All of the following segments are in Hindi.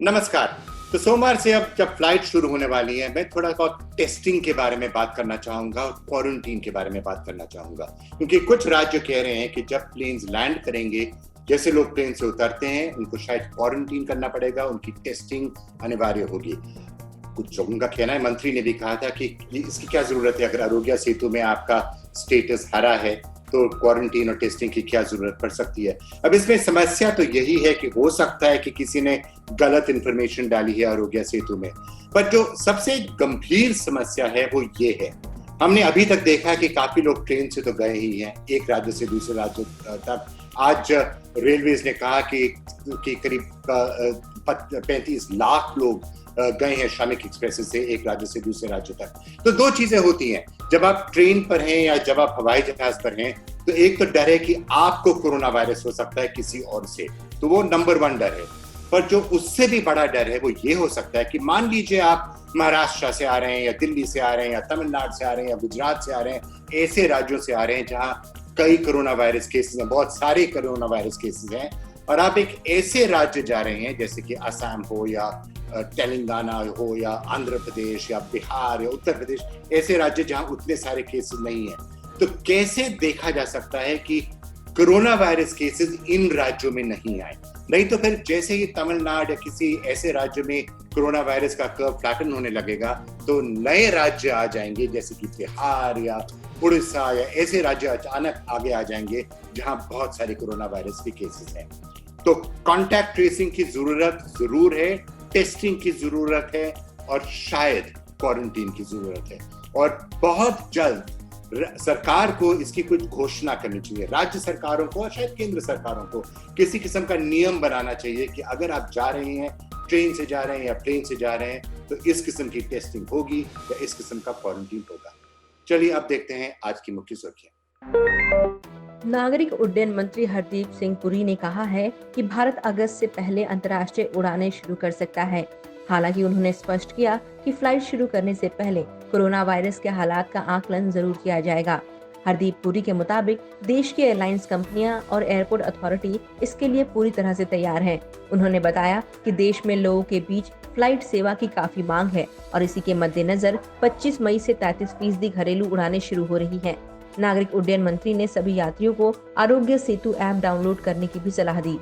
नमस्कार। तो सोमवार से अब जब फ्लाइट शुरू होने वाली है, मैं थोड़ा बहुत टेस्टिंग के बारे में बात करना चाहूंगा और क्वारंटीन के बारे में बात करना चाहूंगा, क्योंकि कुछ राज्य कह रहे हैं कि जब प्लेन्स लैंड करेंगे, जैसे लोग प्लेन से उतरते हैं उनको शायद क्वारंटीन करना पड़ेगा, उनकी टेस्टिंग अनिवार्य होगी। कुछ लोगों का कहना है, मंत्री ने भी कहा था कि इसकी क्या जरूरत है, अगर आरोग्य सेतु में आपका स्टेटस हरा है तो क्वारंटीन और टेस्टिंग की क्या जरूरत पड़ सकती है। अब इसमें समस्या तो यही है कि हो सकता है कि किसी ने गलत इंफॉर्मेशन डाली है आरोग्य सेतु में, पर जो सबसे गंभीर समस्या है वो ये है, हमने अभी तक देखा है कि काफी लोग ट्रेन से तो गए ही हैं, एक राज्य से दूसरे राज्य तक। आज रेलवेज ने कहा कि करीब 35 लाख लोग गए हैं श्रमिक एक्सप्रेस से एक राज्य से दूसरे राज्य तक। तो दो चीजें होती हैं, जब आप ट्रेन पर हैं या जब आप हवाई जहाज पर हैं, तो एक तो डर है कि आपको कोरोना वायरस हो सकता है किसी और से, तो वो नंबर 1 डर है। पर जो उससे भी बड़ा डर है वो ये हो सकता है कि मान लीजिए आप महाराष्ट्र से आ रहे हैं या दिल्ली से आ रहे हैं या तमिलनाडु से आ रहे हैं या गुजरात से आ रहे हैं, ऐसे राज्यों से आ रहे हैं जहां कई कोरोना वायरस केसेस हैं, बहुत सारे कोरोना वायरस केसेस हैं, और आप एक ऐसे राज्य जा रहे हैं जैसे कि असम हो या तेलंगाना हो या आंध्र प्रदेश या बिहार या उत्तर प्रदेश, ऐसे राज्य जहां उतने सारे केसेस नहीं है, तो कैसे देखा जा सकता है कि कोरोना वायरस केसेस इन राज्यों में नहीं आए। नहीं तो फिर जैसे ही तमिलनाडु या किसी ऐसे राज्य में कोरोना वायरस का कर्व फ्लैटन होने लगेगा, तो नए राज्य आ जाएंगे जैसे कि बिहार या उड़ीसा या ऐसे राज्य अचानक आगे आ जाएंगे जहां बहुत सारे कोरोना वायरस के केसेस हैं। तो कॉन्टैक्ट ट्रेसिंग की जरूरत जरूर है, टेस्टिंग की जरूरत है और शायद क्वारंटीन की जरूरत है, और बहुत जल्द सरकार को इसकी कुछ घोषणा करनी चाहिए। राज्य सरकारों को और शायद केंद्र सरकारों को किसी किस्म का नियम बनाना चाहिए कि अगर आप जा रहे हैं, ट्रेन से जा रहे हैं या प्लेन से जा रहे हैं, तो इस किस्म की टेस्टिंग होगी या इस किस्म का क्वारंटीन होगा। चलिए अब देखते हैं आज की मुख्य सुर्खियां। नागरिक उड्डयन मंत्री हरदीप सिंह पुरी ने कहा है कि भारत अगस्त से पहले अंतर्राष्ट्रीय उड़ानें शुरू कर सकता है। हालांकि उन्होंने स्पष्ट किया कि फ्लाइट शुरू करने से पहले कोरोना वायरस के हालात का आकलन जरूर किया जाएगा। हरदीप पुरी के मुताबिक देश की एयरलाइंस कंपनियां और एयरपोर्ट अथॉरिटी इसके लिए पूरी तरह से तैयार हैं। उन्होंने बताया कि देश में लोगों के बीच फ्लाइट सेवा की काफी मांग है और इसी के मद्देनजर 25 मई से 33% घरेलू उड़ानें शुरू हो रही हैं। नागरिक उड्डयन मंत्री ने सभी यात्रियों को आरोग्य सेतु ऐप डाउनलोड करने की भी सलाह दी।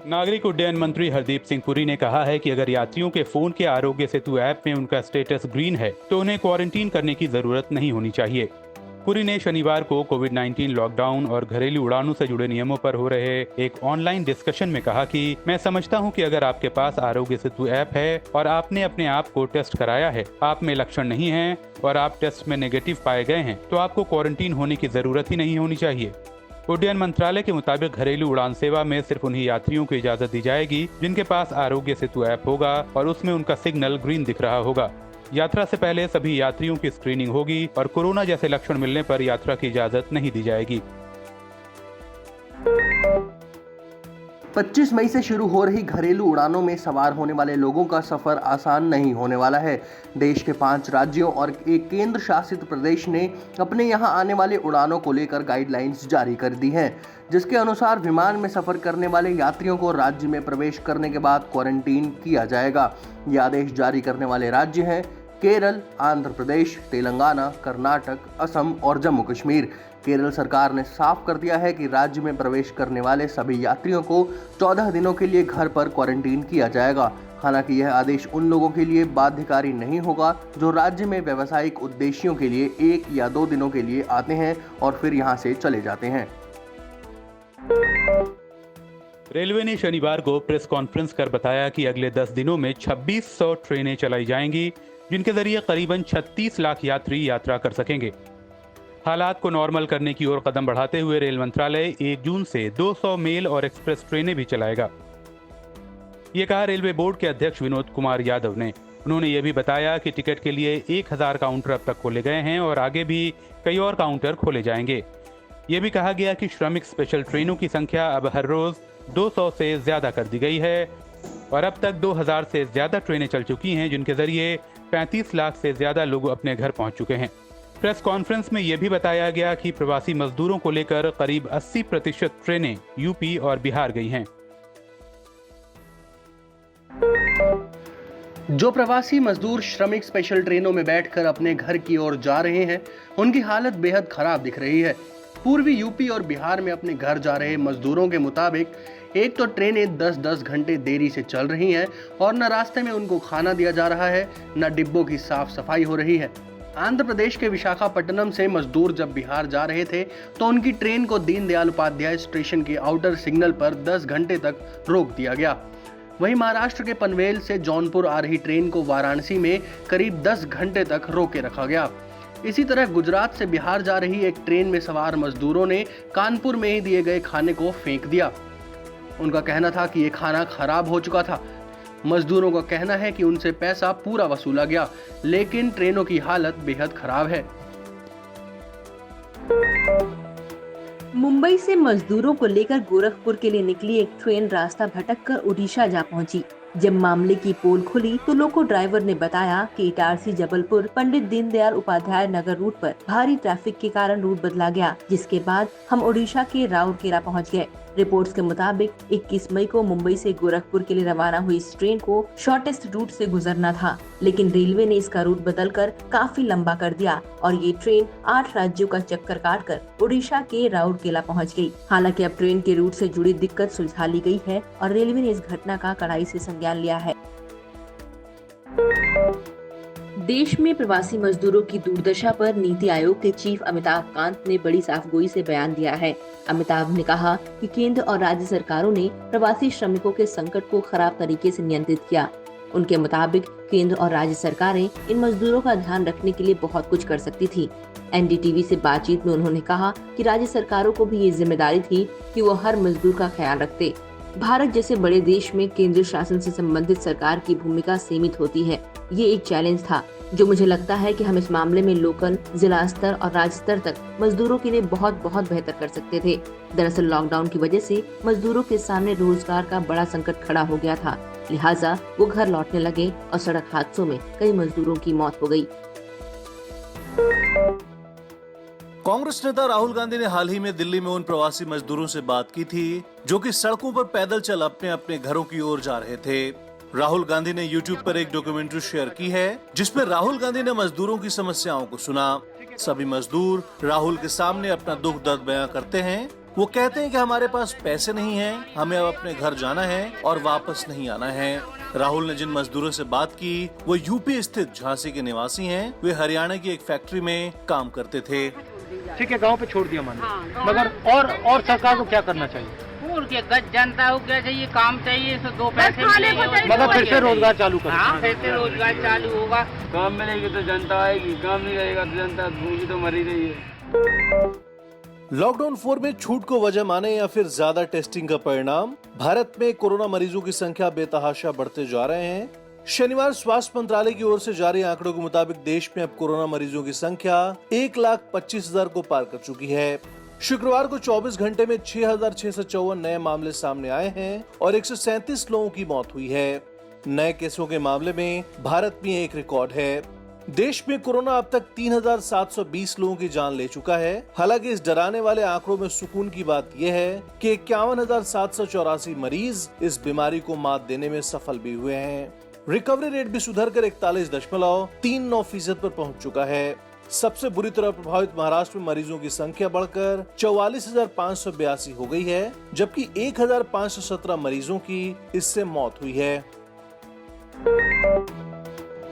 नागरिक उड्डयन मंत्री हरदीप सिंह पुरी ने कहा है कि अगर यात्रियों के फोन के आरोग्य सेतु ऐप में उनका स्टेटस ग्रीन है तो उन्हें क्वारंटीन करने की जरूरत नहीं होनी चाहिए। पुरी ने शनिवार को कोविड-19 लॉकडाउन और घरेलू उड़ानों से जुड़े नियमों पर हो रहे एक ऑनलाइन डिस्कशन में कहा कि मैं समझता हूं कि अगर आपके पास आरोग्य सेतु ऐप है और आपने अपने आप को टेस्ट कराया है, आप में लक्षण नहीं है और आप टेस्ट में नेगेटिव पाए गए हैं, तो आपको क्वारंटीन होने की जरूरत ही नहीं होनी चाहिए। उड्डयन मंत्रालय के मुताबिक घरेलू उड़ान सेवा में सिर्फ उन्हीं यात्रियों को इजाजत दी जाएगी जिनके पास आरोग्य सेतु ऐप होगा और उसमें उनका सिग्नल ग्रीन दिख रहा होगा। यात्रा से पहले सभी यात्रियों की स्क्रीनिंग होगी और कोरोना जैसे लक्षण मिलने पर यात्रा की इजाजत नहीं दी जाएगी। 25 मई से शुरू हो रही घरेलू उड़ानों में सवार होने वाले लोगों का सफर आसान नहीं होने वाला है। देश के 5 राज्यों और एक केंद्र शासित प्रदेश ने अपने यहां आने वाले उड़ानों को लेकर गाइडलाइंस जारी कर दी हैं, जिसके अनुसार विमान में सफर करने वाले यात्रियों को राज्य में प्रवेश करने के बाद क्वारंटीन किया जाएगा। ये आदेश जारी करने वाले राज्य हैं केरल, आंध्र प्रदेश, तेलंगाना, कर्नाटक, असम और जम्मू कश्मीर। केरल सरकार ने साफ कर दिया है कि राज्य में प्रवेश करने वाले सभी यात्रियों को 14 दिनों के लिए घर पर क्वारंटीन किया जाएगा। हालांकि यह आदेश उन लोगों के लिए बाध्यकारी नहीं होगा जो राज्य में व्यावसायिक उद्देश्यों के लिए 1 या 2 दिनों के लिए आते हैं और फिर यहां से चले जाते हैं। रेलवे ने शनिवार को प्रेस कॉन्फ्रेंस कर बताया कि अगले 10 दिनों में 2600 ट्रेनें चलाई जाएंगी, जिनके जरिए करीबन 36 लाख यात्री यात्रा कर सकेंगे। हालात को नॉर्मल करने की ओर कदम बढ़ाते हुए रेल मंत्रालय 1 जून से 200 मेल और एक्सप्रेस ट्रेनें भी चलाएगा। ये कहा रेलवे बोर्ड के अध्यक्ष विनोद कुमार यादव ने। उन्होंने ये भी बताया कि टिकट के लिए 1000 काउंटर अब तक खोले गए हैं और आगे भी कई और काउंटर खोले जाएंगे। ये भी कहा गया कि श्रमिक स्पेशल ट्रेनों की संख्या अब हर रोज 200 से ज्यादा कर दी गई है और अब तक 2000 से ज्यादा ट्रेनें चल चुकी हैं, जिनके जरिए 35 लाख से ज्यादा लोग अपने घर पहुंच चुके हैं। प्रेस कॉन्फ्रेंस में यह भी बताया गया कि प्रवासी मजदूरों को लेकर करीब 80% ट्रेनें यूपी और बिहार गई हैं। जो प्रवासी मजदूर श्रमिक स्पेशल ट्रेनों में बैठकर अपने घर की ओर जा रहे हैं, उनकी हालत बेहद खराब दिख रही है। पूर्वी यूपी और बिहार में अपने घर जा रहे मजदूरों के मुताबिक एक तो ट्रेनें 10-10 घंटे देरी से चल रही हैं और न रास्ते में उनको खाना दिया जा रहा है, न डिब्बों की साफ सफाई हो रही है। आंध्र प्रदेश के विशाखापट्टनम से मजदूर जब बिहार जा रहे थे तो उनकी ट्रेन को दीनदयाल उपाध्याय स्टेशन के आउटर सिग्नल पर 10 घंटे तक रोक दिया गया। वहीं महाराष्ट्र के पनवेल से जौनपुर आ रही ट्रेन को वाराणसी में करीब 10 घंटे तक रोके रखा गया। इसी तरह गुजरात से बिहार जा रही एक ट्रेन में सवार मजदूरों ने कानपुर में ही दिए गए खाने को फेंक दिया। उनका कहना था कि ये खाना खराब हो चुका था। मजदूरों का कहना है कि उनसे पैसा पूरा वसूला गया, लेकिन ट्रेनों की हालत बेहद खराब है। मुंबई से मजदूरों को लेकर गोरखपुर के लिए निकली एक ट्रेन रास्ता भटककर उड़ीसा जा पहुंची। जब मामले की पोल खुली तो लोको ड्राइवर ने बताया कि इटारसी जबलपुर पंडित दीनदयाल उपाध्याय नगर रूट पर भारी ट्रैफिक के कारण रूट बदला गया, जिसके बाद हम उड़ीसा के राउरकेला पहुंच गए। रिपोर्ट्स के मुताबिक 21 मई को मुंबई से गोरखपुर के लिए रवाना हुई इस ट्रेन को शॉर्टेस्ट रूट से गुजरना था, लेकिन रेलवे ने इसका रूट बदलकर काफी लंबा कर दिया और ये ट्रेन 8 राज्यों का चक्कर काटकर उड़ीसा के राउरकेला पहुंच गई। हालांकि अब ट्रेन के रूट से जुड़ी दिक्कत सुलझा ली गई है और रेलवे ने इस घटना का कड़ाई से संज्ञान लिया है। देश में प्रवासी मजदूरों की दुर्दशा पर नीति आयोग के चीफ अमिताभ कांत ने बड़ी साफगोई से बयान दिया है। अमिताभ ने कहा कि केंद्र और राज्य सरकारों ने प्रवासी श्रमिकों के संकट को खराब तरीके से नियंत्रित किया। उनके मुताबिक केंद्र और राज्य सरकारें इन मजदूरों का ध्यान रखने के लिए बहुत कुछ कर सकती थी। एनडीटीवी से बातचीत में उन्होंने कहा कि राज्य सरकारों को भी ये जिम्मेदारी थी कि वो हर मजदूर का ख्याल रखते। भारत जैसे बड़े देश में केंद्र शासन से संबंधित सरकार की भूमिका सीमित होती है। ये एक चैलेंज था जो मुझे लगता है कि हम इस मामले में लोकल, जिला स्तर और राज्य स्तर तक मजदूरों के लिए बहुत बेहतर कर सकते थे। दरअसल लॉकडाउन की वजह से मजदूरों के सामने रोजगार का बड़ा संकट खड़ा हो गया था, लिहाजा वो घर लौटने लगे और सड़क हादसों में कई मजदूरों की मौत हो गई। कांग्रेस नेता राहुल गांधी ने हाल ही में दिल्ली में उन प्रवासी मजदूरों से बात की थी जो कि सड़कों पर पैदल चल अपने अपने घरों की ओर जा रहे थे। राहुल गांधी ने YouTube पर एक डॉक्यूमेंट्री शेयर की है जिसमें राहुल गांधी ने मजदूरों की समस्याओं को सुना। सभी मजदूर राहुल के सामने अपना दुख दर्द बयां करते हैं। वो कहते हैं कि हमारे पास पैसे नहीं हैं, हमें अब अपने घर जाना है और वापस नहीं आना है। राहुल ने जिन मजदूरों से बात की वो यूपी स्थित झांसी के निवासी हैं। वे हरियाणा की एक फैक्ट्री में काम करते थे। ठीक है, गांव पे छोड़ दिया मान, मगर और सरकार को क्या करना चाहिए? और क्या जनता को क्या चाहिए? काम चाहिए, तो 2 पैसे मिलेंगे, मतलब फिर से रोजगार चालू करना। हाँ, फिर से रोजगार चालू होगा। काम मिलेगी तो जनता आएगी, काम नहीं रहेगा तो जनता भूखी तो मरी रही है। लॉकडाउन 4 में छूट को वजह माने या फिर ज्यादा टेस्टिंग का परिणाम, भारत में कोरोना मरीजों की संख्या बेतहाशा बढ़ते जा रहे हैं। शनिवार स्वास्थ्य मंत्रालय की ओर से जारी आंकड़ों के मुताबिक देश में अब कोरोना मरीजों की संख्या 1,25,000 को पार कर चुकी है। शुक्रवार को 24 घंटे में 6,654 नए मामले सामने आए हैं और 137 लोगों की मौत हुई है। नए केसों के मामले में भारत में एक रिकॉर्ड है। देश में कोरोना अब तक 3,720 लोगों की जान ले चुका है। हालांकि इस डराने वाले आंकड़ों में सुकून की बात यह है कि 51,784 मरीज इस बीमारी को मात देने में सफल भी हुए हैं। रिकवरी रेट भी सुधरकर 41.39% पर पहुंच चुका है। सबसे बुरी तरह प्रभावित महाराष्ट्र में मरीजों की संख्या बढ़कर 44,582 हो गई है, जबकि 1,517 मरीजों की इससे मौत हुई है।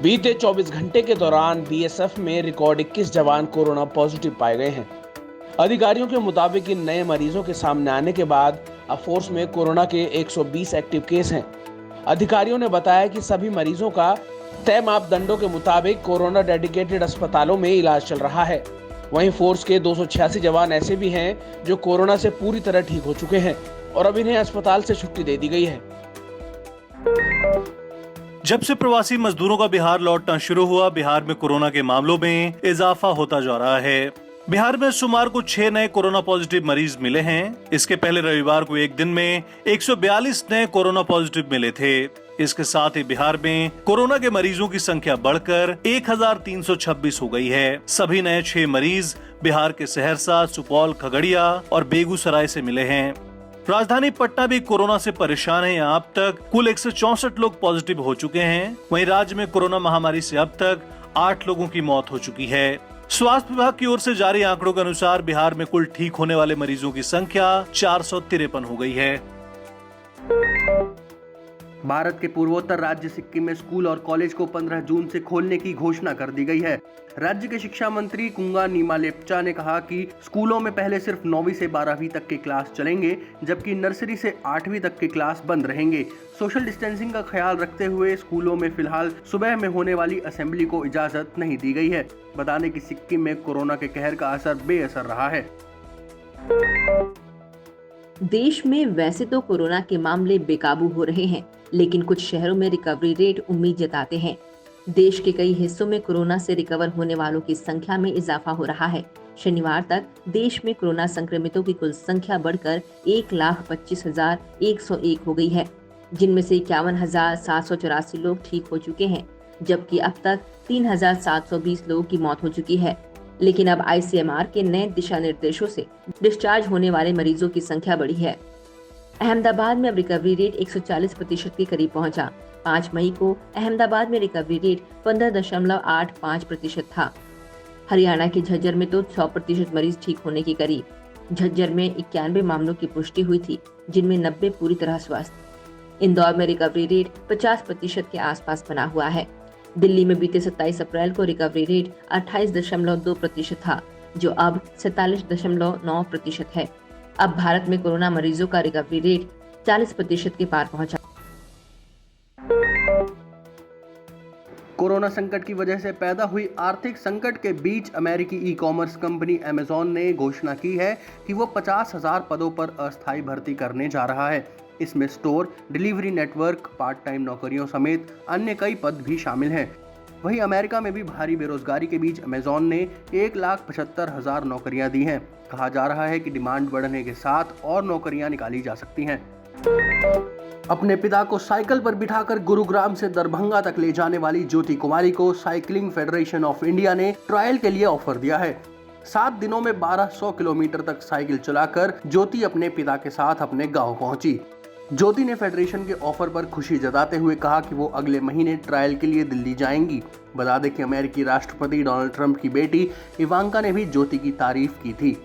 बीते 24 घंटे के दौरान बीएसएफ में रिकॉर्ड 21 जवान कोरोना पॉजिटिव पाए गए हैं। अधिकारियों के मुताबिक इन नए मरीजों के सामने आने के बाद अब फोर्स में कोरोना के 120 एक्टिव केस हैं। अधिकारियों ने बताया कि सभी मरीजों का तय मापदंडों के मुताबिक कोरोना डेडिकेटेड अस्पतालों में इलाज चल रहा है। वहीं फोर्स के 286 जवान ऐसे भी हैं जो कोरोना से पूरी तरह ठीक हो चुके हैं और अब इन्हें अस्पताल से छुट्टी दे दी गई है। जब से प्रवासी मजदूरों का बिहार लौटना शुरू हुआ, बिहार में कोरोना के मामलों में इजाफा होता जा रहा है। बिहार में सोमवार को 6 नए कोरोना पॉजिटिव मरीज मिले हैं। इसके पहले रविवार को एक दिन में 142 नए कोरोना पॉजिटिव मिले थे। इसके साथ ही बिहार में कोरोना के मरीजों की संख्या बढ़कर 1,326 हो गई है। सभी नए 6 मरीज बिहार के सहरसा, सुपौल, खगड़िया और बेगूसराय से मिले हैं। राजधानी पटना भी कोरोना से परेशान है। यहाँ अब तक कुल 164 लोग पॉजिटिव हो चुके हैं। वहीं राज्य में कोरोना महामारी से अब तक 8 लोगों की मौत हो चुकी है। स्वास्थ्य विभाग की ओर से जारी आंकड़ों के अनुसार बिहार में कुल ठीक होने वाले मरीजों की संख्या 453 हो गई है। भारत के पूर्वोत्तर राज्य सिक्किम में स्कूल और कॉलेज को 15 जून से खोलने की घोषणा कर दी गई है। राज्य के शिक्षा मंत्री कुंगा नीमा लेप्चा ने कहा कि स्कूलों में पहले सिर्फ 9वीं से 12वीं तक के क्लास चलेंगे, जबकि नर्सरी से 8वीं तक के क्लास बंद रहेंगे। सोशल डिस्टेंसिंग का ख्याल रखते हुए स्कूलों में फिलहाल सुबह में होने वाली असेंबली को इजाजत नहीं दी गई है। बता दें कि सिक्किम में कोरोना के कहर का असर बेअसर रहा है। देश में वैसे तो कोरोना के मामले बेकाबू हो रहे हैं, लेकिन कुछ शहरों में रिकवरी रेट उम्मीद जताते हैं। देश के कई हिस्सों में कोरोना से रिकवर होने वालों की संख्या में इजाफा हो रहा है। शनिवार तक देश में कोरोना संक्रमितों की कुल संख्या बढ़कर 1,25,101 हो गई है, जिनमें से 51,784 लोग ठीक हो चुके हैं, जबकि अब तक 3,720 लोगों की मौत हो चुकी है। लेकिन अब ICMR के नए दिशा निर्देशों से डिस्चार्ज होने वाले मरीजों की संख्या बढ़ी है। अहमदाबाद में अब रिकवरी रेट 140% के करीब पहुंचा। 5 मई को अहमदाबाद में रिकवरी रेट 15.85% था। हरियाणा के झज्जर में तो 100% मरीज ठीक होने के करीब। झज्जर में 91 मामलों की पुष्टि हुई थी, जिनमें 90 पूरी तरह स्वस्थ। इंदौर में रिकवरी रेट 50% के आसपास बना हुआ है। दिल्ली में बीते 27 अप्रैल को रिकवरी रेट 28.2% था, जो अब 47.9% है। अब भारत में कोरोना मरीजों का रिकवरी रेट 40% के पार पहुंचा। कोरोना संकट की वजह से पैदा हुई आर्थिक संकट के बीच अमेरिकी ई-कॉमर्स कंपनी अमेज़न ने घोषणा की है कि वो 50,000 पदों पर अस्थायी भर्ती करने जा रहा है। इसमें store, delivery network, part time नौकरियों समेत अन्य कई पद भी शामिल हैं। वहीं अमेरिका में भी भारी बेरोजगारी के बीच अमेज़न ने 1,75,000 नौकरियां दी हैं। कहा जा रहा है कि डिमांड बढ़ने के साथ और नौकरियां निकाली जा सकती हैं। अपने पिता को साइकिल पर बिठाकर गुरुग्राम से दरभंगा तक ले जाने वाली ज्योति कुमारी को साइकिलिंग फेडरेशन ऑफ इंडिया ने ट्रायल के लिए ऑफर दिया है। 7 दिनों में 1200 किलोमीटर तक साइकिल चलाकर ज्योति अपने पिता के साथ अपने गांव पहुंची। ज्योति ने फेडरेशन के ऑफर पर खुशी जताते हुए कहा कि वो अगले महीने ट्रायल के लिए दिल्ली जाएंगी। बता दें कि अमेरिकी राष्ट्रपति डोनाल्ड ट्रंप की बेटी इवांका ने भी ज्योति की तारीफ की थी।